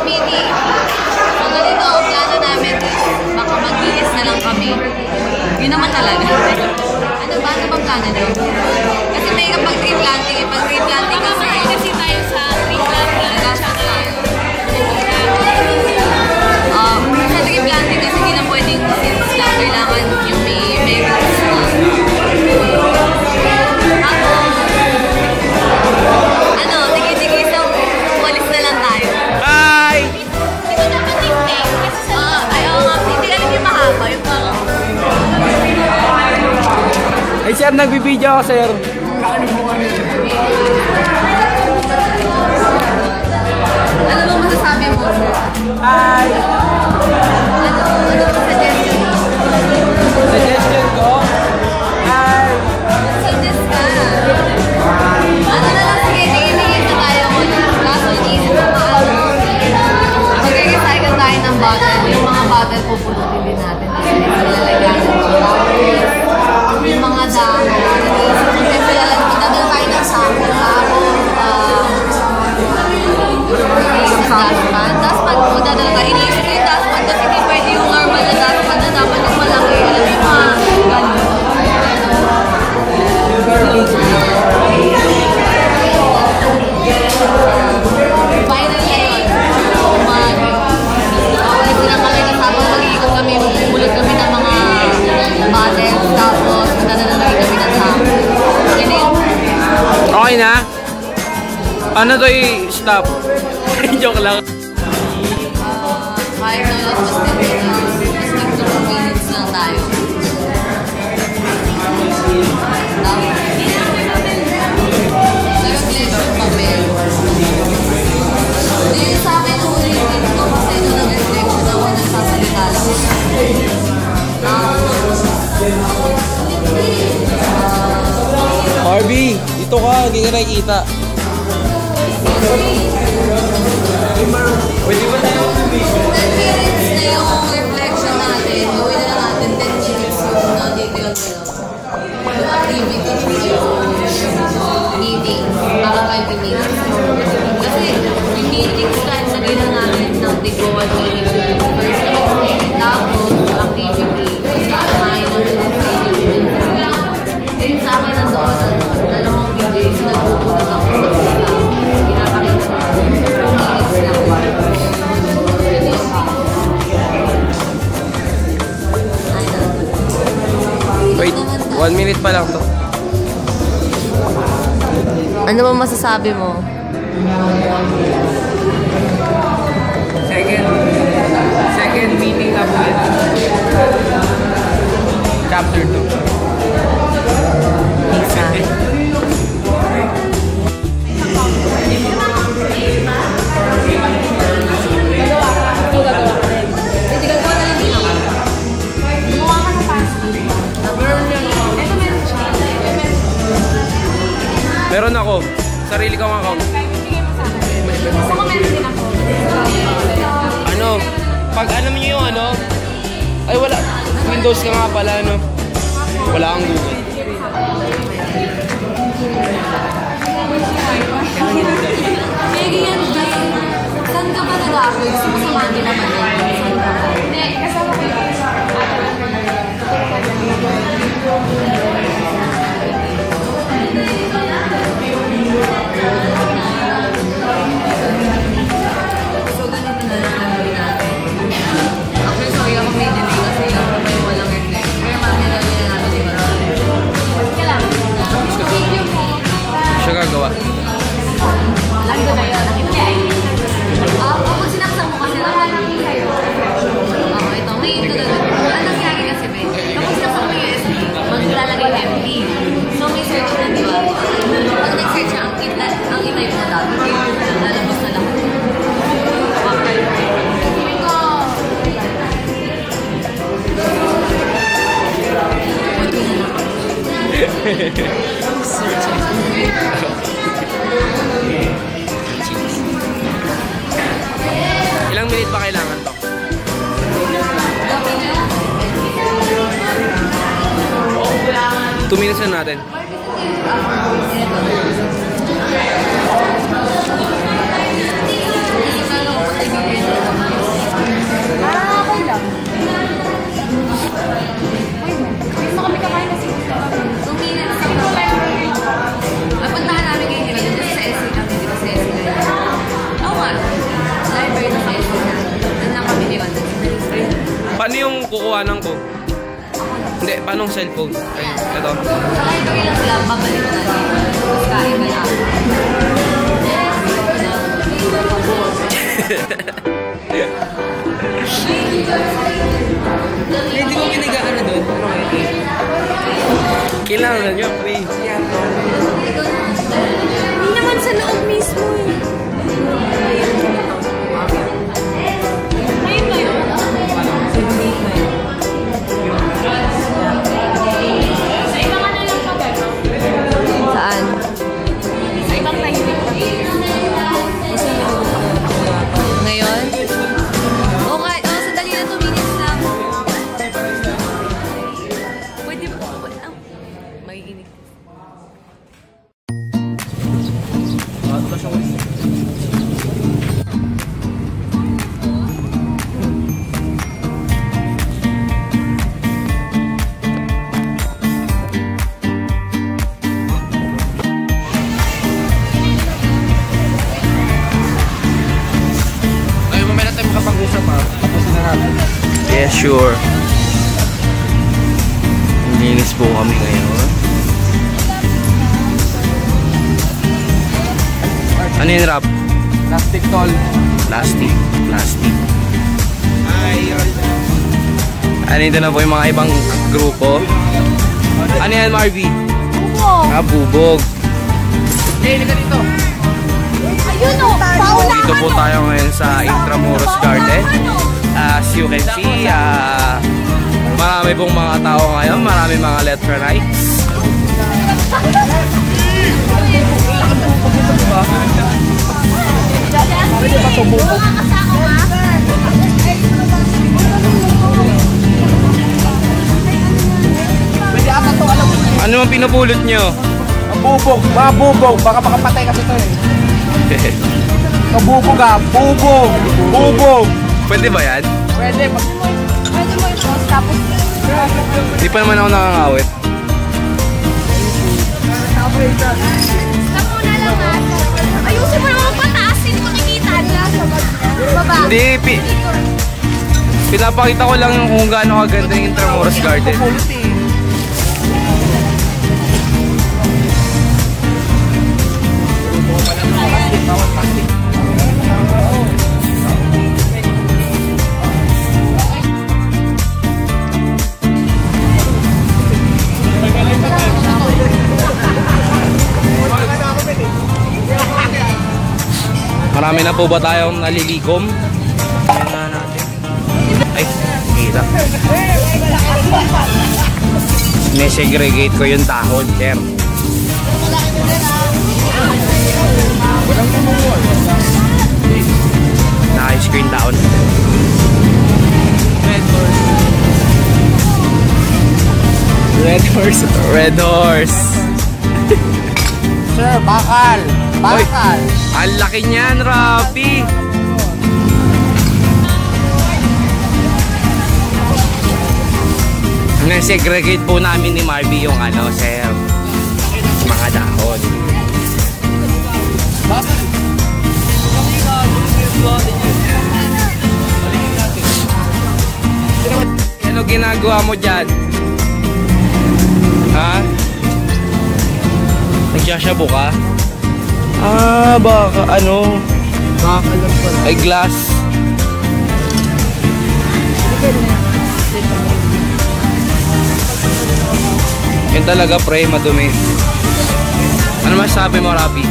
meeting. So, ganito, ang plano namin is baka mag-iis na lang kami. Yun naman talaga. Ano ba? Ano bang plano nyo? Kasi may kapag tree planting, pag tree planting kasi. Kasi tayo sa tree planting. Sa tree planting kasi hindi na pwedeng since lang kailangan yung may roots na. Ano, sige, so walis na lang tayo. Bye! Hindi ko naman nickname kasi sa... ayaw nga, hindi ka rin yung mahaba, yung parang... Ay sir, nagbibideo ako sir. Ano ba masasabi mo? Hi! Ano ba suggestion mo? Suggestion ko? Hi! Suggest ka. Ano na lang, sige, tingin na tayo mo. Kaso, isip mo paano. Mag-recycle tayo ng bottle. Yung mga bottle pupulutin din natin. Kasi lalagyan ng flowers. Yung mga damo. Kasi dadala tayo ng sako. Dustpan po, dadala tayo. Iniisip ko yung dustpan kasi hindi pwede yung normal na dustpan na dapat yung malaki. Alam mo yung mga ganun. Final na yun. Ulit na kami kasama. Mag-iikot kami. Bulot kami ng mga bottles. Tapos, dadala kami ng sako. Okay na yun. Okay na? Ano to i-stop? Joke lang. Kahit na lang, mas nag 2 minutes lang tayo. Nag-reflection kami. Hindi sa akin ang ulitin ko kasi nung nag-reflection ako, nagsasalita lang. Harvey, dito ka, hindi ka nakikita. Pwede ba tayo 10 minutes na yung reflection natin. Gawin na lang natin 10 minutes yung detail nila. Yung activity, yung meeting, para 20 minutes. Kasi yung meeting, kahit sabihin na natin ng tigwa 1 minute. First, tapos activity, kakain ng activity. Then sa akin na doon, dalawang videos, nagpupunod ako sa sila. Pinapakita ko. Wait, 1 minute pa lang to. Ano ba masasabi mo? Second meeting na po ito. Chapter 2. Isa. Meron ako. Sarili kong account. Ano? Pag alam niyo yung ano? Ay wala. Windows ka nga pala ano? Wala kang Google. Pegi yan, Jay. Saan ka ba nag-upload? Sumasamahan din naman yan. Hindi, kasama ko yun. So, ganito na lang gagawin natin. Actually, sorry ako may delay kasi may walang reflect. Pero mamaya na natin yung marami. Kailangan. Thank you po. Siya gagawa. Lagi ko na yun. Kapag sinaksak mo kasi lang namin kayo. Ito. Ngayon ito gagawin. Ano nangyari kasi, Ben? Kapag sinaksak mo yung USB, maglalagay empty. So, may search na, di ba? Pag nag-search na, ang itay mo na dati. Lalabas na lang. Ilang minute ba kailangan to? 2 minutes na natin. Okay lang. Hindi mo kami kakain na siguro. 2 minutes lang. Napuntahan namin kayo nila dito sa SC kami, dito sa SC na. Oo nga. Library na sa SC na. Doon na kami nila. Paano yung kukuhanan ko? Hindi, paano yung cellphone? Ay, ito. Saka ito lang sila, babalik na natin. Tapos kain ka lang. Hindi ko kinigaan na doon. Kailangan nyo, pre. Hindi naman sa loob mismo eh. Ayun na yun. Sa ibang ano lang pa ba? Saan? Sa ibang tahimik pa. Ngayon? Okay, sandali na 2 minutes lang. Pwede ba? Magiginig. Ay, mamaya na tayo makapag-usap ha. Tapusin na natin. Yeah, sure. Linis po kami ngayon. Ano yung rap? Plastic tol. Plastic. Ano ito na po yung mga ibang grupo? Ano yan, Marvy? Bubog! Ah, bubog. Hindi ka dito. Ayun o! Paula! Dito po tayo ngayon sa Intramuros Garden. As you can see, marami pong mga tao ngayon. Marami mga Letronites. Ano ang pinupulot nyo? Mabubog, mabubog. Baka makapatay kasi ito eh. Mabubog ah, bubog, bubog. Pwede ba yan? Pwede. Pwede mo i-post tapos... Di pa naman ako nakangawit. Stop mo na lang ha. Ayusin mo naman pataas. Hindi makikita. Baba. Hindi, pinapakita ko lang kung gaano kaganda yung Intramuros Garden. Marami na po ba tayong nalilikom? Tingnan natin. Ay, kita. Nesegregate ko yung dahon, sir. Na-ice cream down. Red horse. Red horse. Sir, bakal. Bakal. Ang laki niyan, Rapi. Nasegregate po namin ni Marvy yung ano, sir. Mga dahon. Ano ginagawa mo dyan? Ha? Nagsasabo ka? Ah, baka ano? Bakal lang pala. Ay, glass. Yan talaga, pre, madumi. Ano masasabi mo, Rapi?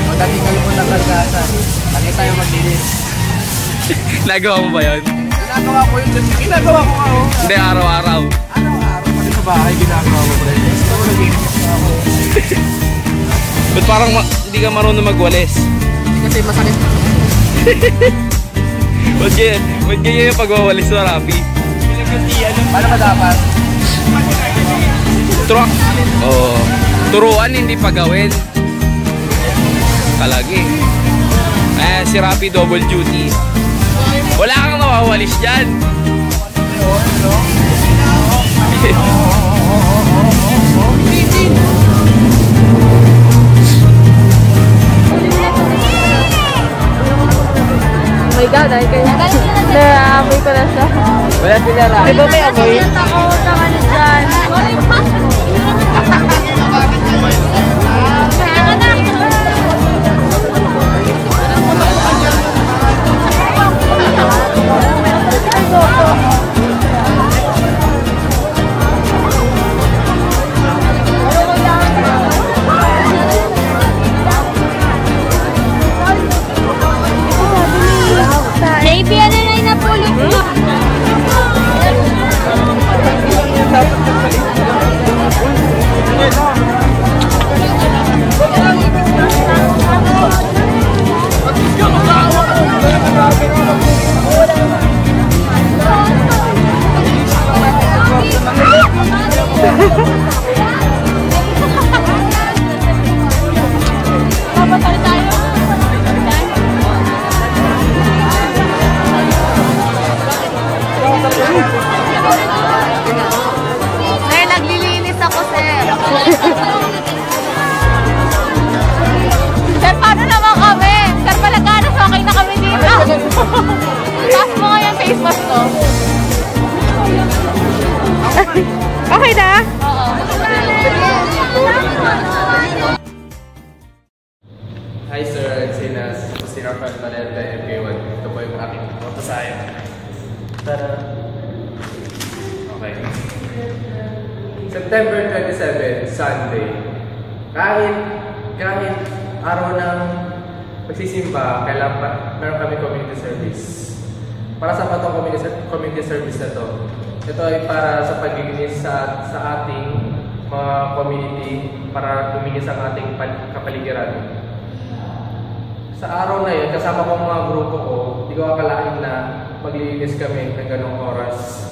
Magdating kami po ng kalgasan. Lagi tayo maglinis. Nagawa mo ba yun? Ginagawa ko yun. Ginagawa ko nga oh. Hindi, araw-araw. Araw-araw pati sa bahay ginagawa ko pa rin. Gusto ko nag-iinis ako. Ba't parang hindi ka marunong magwalis? Kasi masakit. Ba't ganyan yung pagwawalis mo, Rapi? Paano ba dapat? Truck. Oo. Turuan, hindi pagawin. Kalagi. Ayan, si Rapi double duty. Wala kang nawawalis dyan. Oh my God, ay kayo. Naamoy ko na siya. Wala sila lang. Di ba may amoy? Takot naman dyan. JP, ano na yung napulot mo? Sir, naglilinis ako, sir. Sir, paano naman kami? Sir, palagana sa akin na kami dito. Taas mo nga yung face mask ko. Okay na? Oo. Hi sir, Sinas. Si Rafael Valente, MP1. Ito po yung aking motosayo. Tara. Okay. September 27, Sunday. Kahit araw ng pagsisimba, kailangan meron kami community service. Para sa patong community service na to, ito ay para sa paglilinis sa ating mga community, para luminis ang ating kapaligiran. Sa araw na yun, kasama ko mga grupo ko, hindi ko akalain na maglilinis kami ng ganong oras.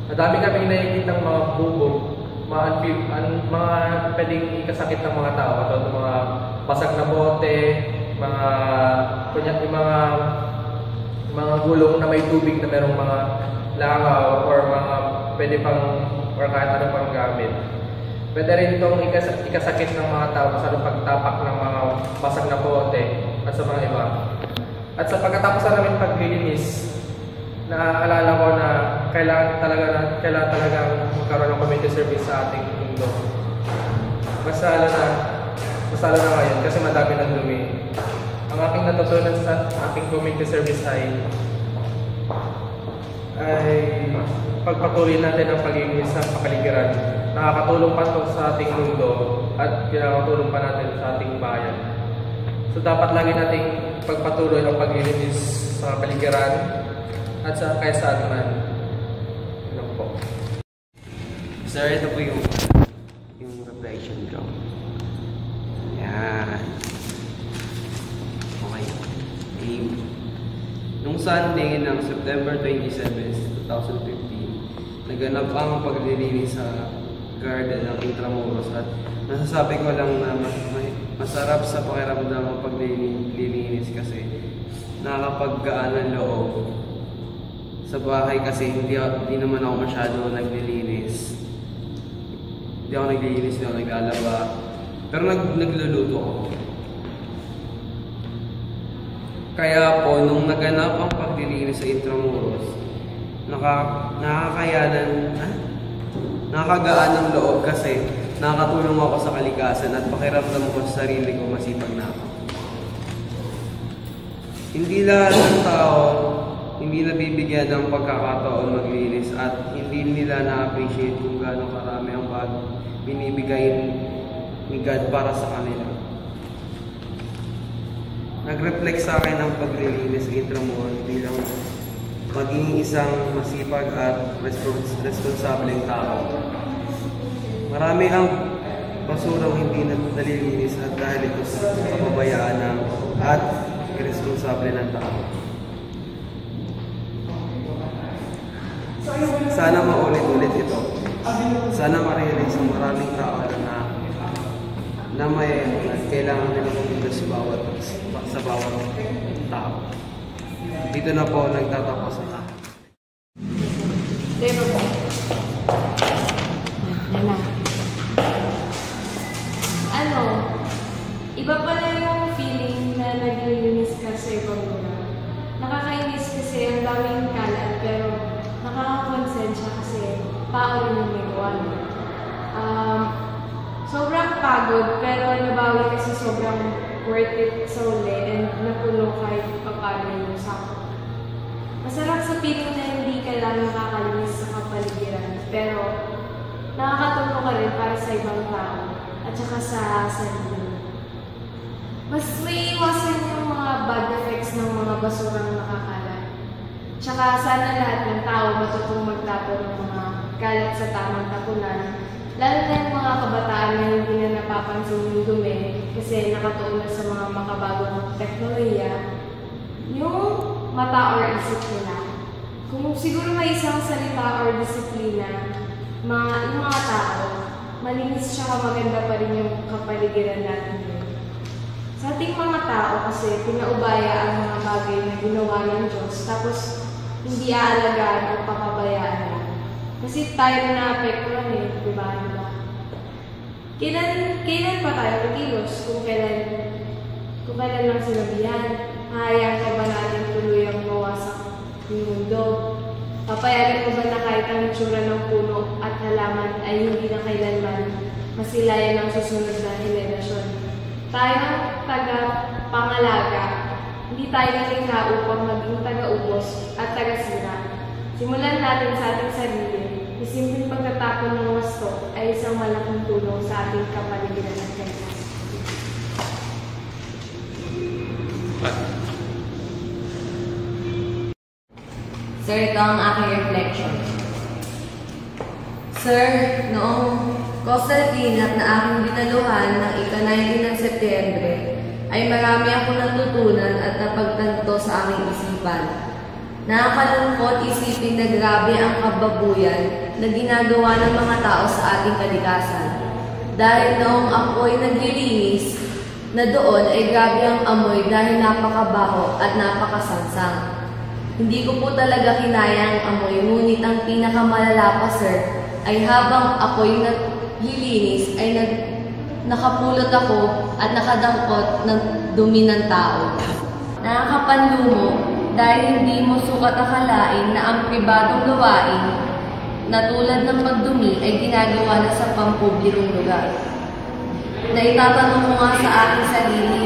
Madami kaming nakikitang mga bubog, mga pwedeng ikasakit ng mga tao, katulad mga basag na bote, mga gulong na may tubig na merong mga langaw or mga pwede pang or kahit ano pang gamit. Pwede rin itong ikasakit ng mga tao sa pagtapak ng mga basag na bote at sa mga iba. At sa pagkatapos namin paglilinis, naaalala ko na kailangan talaga magkaroon ng community service sa ating mundo. Mas lalo na ngayon kasi madami ng dumi. Ang aking natutunan sa aking community service ay pagpatuloy natin ang paglilinis ng kapaligiran. Nakakatulong pa ito sa ating mundo at pinakatulong pa natin sa ating bayan. So dapat lagi nating pagpatuloy ang paglilinis sa kapaligiran at sa kahit saan man. Ano po? Sir, ito po yung reflection ko. Yan. Okay. Nung Sunday ng September 27, 2015, naganap ang paglilinis sa garden ng Intramuros at nasasabi ko lang na masarap sa pakiramdam ang paglilinis kasi nakakapaggaan ng loob. Sa bahay kasi hindi naman ako masyado naglilinis. Hindi ako naglilinis, hindi ako naglalaba. Pero nagluluto ako. Kaya po, nung naganap ang paglilinis sa Intramuros, nakakagaan ng loob kasi nakakatulong ako sa kalikasan at pakiramdam ko sa sarili ko masipag na ako. Hindi lahat ng tao hindi nabibigyan ng pagkakataon maglinis at hindi nila na-appreciate kung gaano karami ang binibigay ni God para sa kanila. Nag-reflect sa akin ang paglilinis sa Intramuros bilang maging isang masipag at responsableng tao. Marami ang basurang hindi nalilinis at dahil ito sa kapabayaan at irresponsable ng tao. Sana maulit-ulit ito. Sana ma-realize ang maraming tao na na may kailangan nila pumunta sa bawat tao. Dito na po nagtatapos ang lahat. Diba po? Ano, iba pala yung feeling na naglilinis ka sa ibang lugar. Nakakainis kasi ang daming kalat, pero nakakakonsensya kasi tao rin yung nagawa niya. Sobrang pagod, pero nabawi kasi sobrang worth it sa uli and napuno kahit paano yung sako. Masarap sa feeling na hindi ka lang nakakalinis sa kapaligiran, pero nakakatulong ka rin para sa ibang tao at saka sa sarili. Mas may iwasan yung mga bad effects ng mga basurang nakakalat. Tsaka sana lahat ng tao matutong magtapon ng mga kalat sa tamang tapunan. Lalo na yung mga kabataan na hindi na napapansin yung dumi kasi nakatuon na sa mga makabagong teknolohiya, yung mata or isip nila. Kung siguro may isang salita or disiplina, yung mga tao, malinis siya maganda pa rin yung kapaligiran natin yun. Sa ating mga tao kasi pinaubaya ang mga bagay na ginawa ng Diyos tapos hindi aalagaan o papabayaan na. Kasi tayo na apektuhan eh, di ba? Kailan pa tayo kilos kung kailan lang sinabihan? Hayaan ka ba natin tuluyang mawasak yung mundo? Papayagan mo ba na kahit ang itsura ng puno at halaman ay hindi na kailanman masilayan ng susunod na henerasyon? Tayo taga-pangalaga, hindi tayo nalikha upang maging taga-ubos at taga-sira. Simulan natin sa ating sarili. Yung simpleng pagtatapon ng wasto ay isang malaking tulong sa ating kapaligiran at kailangan. Sir, ito ang aking reflection. Sir, noong coastal cleanup na aking dinaluhan ng ika-19 ng Setyembre, ay marami akong natutunan at napagtanto sa aking isipan. Nakakalungkot isipin na grabe ang kababuyan na ginagawa ng mga tao sa ating kalikasan. Dahil noong ako'y naglilinis, na doon ay grabe ang amoy dahil napakabaho at napakasansang. Hindi ko po talaga kinaya ang amoy, ngunit ang pinakamalala pa, sir, ay habang ako'y naglilinis ay nakapulot ako at nakadangkot ng dumi ng tao. Nakakapanlumo dahil hindi mo sukat akalain na ang pribadong gawain na tulad ng pagdumi ay ginagawa na sa pampublikong lugar. Naitatanong ko nga sa aking sarili,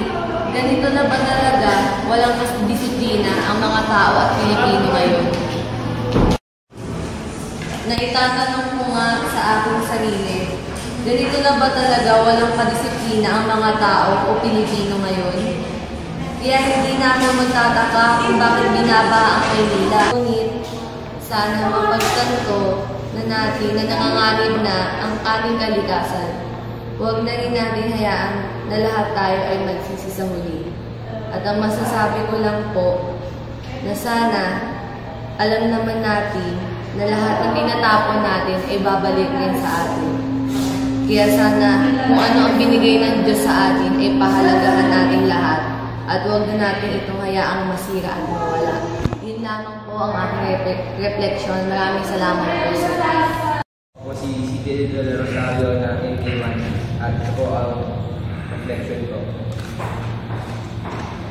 ganito na ba talaga walang disiplina ang mga tao at Pilipino ngayon? Naitatanong ko nga sa aking sarili, ganito na ba talaga walang kadisiplina ang mga tao o Pilipino ngayon? Kaya hindi na ako magtataka kung bakit binaba ang Maynila. Ngunit sana mapagtanto na natin na nanganganib na ang ating kalikasan. Huwag na rin natin hayaan na lahat tayo ay magsisi sa huli. At ang masasabi ko lang po na sana alam naman natin na lahat ng tinatapon natin ay babalik rin sa atin. Kaya sana kung ano ang binigay ng Diyos sa atin ay pahalagahan natin lahat. At huwag na natin itong hayaang masira at mawala. Yun lamang po ang aking reflection. Maraming salamat po sa lahat. Ako si Del Rosario na NK1 at ito po ang reflection ko.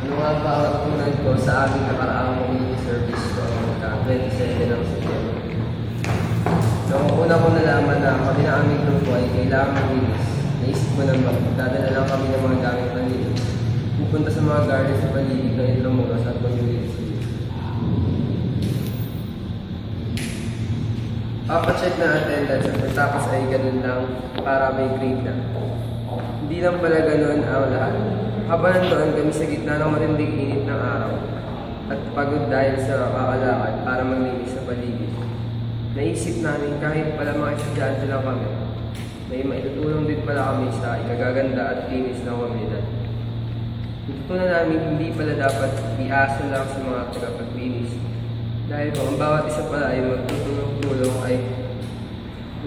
Ano nga ba ang natutunan ko sa aking nakaraang community service ko sa 27 ng September? Noong una ko nalaman na kami na aming grupo ay kailangan maglinis, naisip ko naman, dadala lang kami ng mga gamit panlinis. Pupunta sa mga garden sa paligid ng Intramuros at community service. Papacheck na attendance at pagtapos ay ganun lang para may grade na. Hindi lang pala ganun ang lahat. Habang nandoon kami sa gitna ng matinding init ng araw at pagod dahil sa kakalakad para maglinis sa paligid. Naisip namin kahit pala mga estudyante lang kami, may maitutulong din pala kami sa ikagaganda at linis ng komunidad. Natutunan namin hindi pala dapat iasa lang sa mga tagapaglinis. Dahil kung ang bawat isa pala ay magtutulong-tulong ay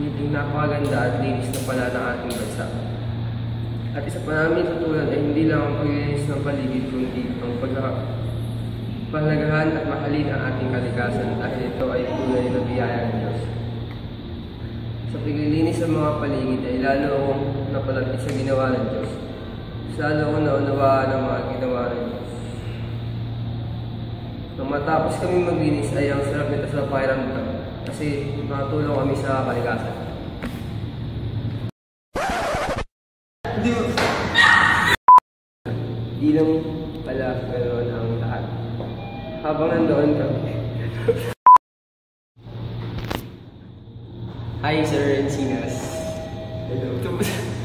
hindi napakaganda at linis na pala ng ating bansa. At isa pa namin tutulan ay hindi lang ang paglilinis ng paligid kundi ang pahalagahan at mahalin ang ating kalikasan dahil ito ay tunay na biyaya ng Diyos. Sa paglilinis ng mga paligid ay lalo akong napalapit sa ginawa ng Diyos. Lalo akong naunawaan ang mga ginawa ng Diyos. Nang matapos kami maglinis ay ang sarap nito sa pakiramdam kasi nakatulong kami sa kalikasan. Di lang pala ganoon ang lahat. Habang nandoon kami. Hi, Sir Encinas. Hello.